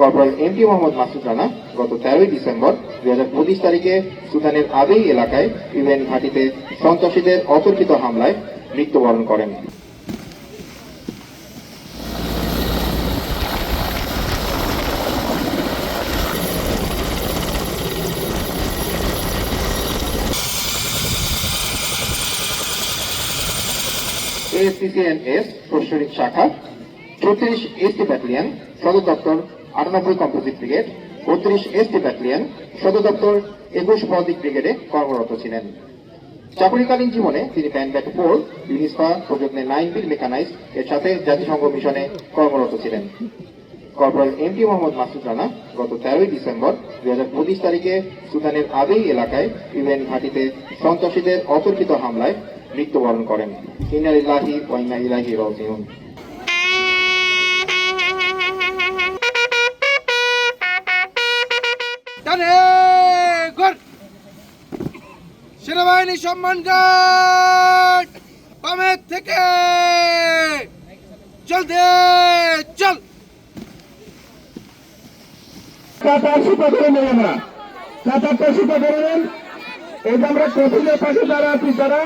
Corporal MP Mohammad Masud Rana গত 13 December 2025 তারিখে সুদানের আবেই এলাকায় ইউএন ঘাঁটিতে সন্ত্রাসীদের অতর্কিত হামলায় মৃত্যুবরণ করেন। AFCCNS প্রশাসনিক শাখা 34 এসটি ব্যাটালিয়ন সদর দপ্তর 98 কম্পোজিট ব্রিগেড 32 এসটি ব্যাটালিয়ন সদর দপ্তর 21 পদাতিক ব্রিগেডে কর্মরত ছিলেন। চাকরিকালীন জীবনে তিনি ব্যান্ড 4 ইউনিসফা প্রযত্নে 9 বিল মেকানাইজ এর সাথে জাতিসংঘ মিশনে কর্মরত ছিলেন। কর্পোরাল এমপি মোহাম্মদ মাসুদ রানা গত 13 ডিসেম্বর 2025 তারিখে সুদানের আবেই এলাকায় ইউএন ঘাঁটিতে সন্ত্রাসীদের অতর্কিত হামলায় মৃত্যুবরণ করেন। ইন্না লিল্লাহি ওয়া ইন্না ইলাইহি রাজিউন। সেনাবাহিনী সম্মান গার্ড কমের থেকে চলতে চল। কাতার সুতা করে নেই, আমরা কাতারটা সুতা করে নেন। এই যে আমরা কফিলের পাশে যারা আছি তারা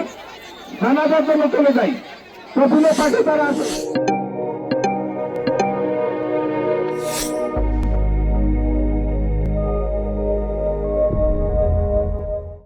থানাদার জন্য চলে যাই। কফিলের পাশে যারা আছে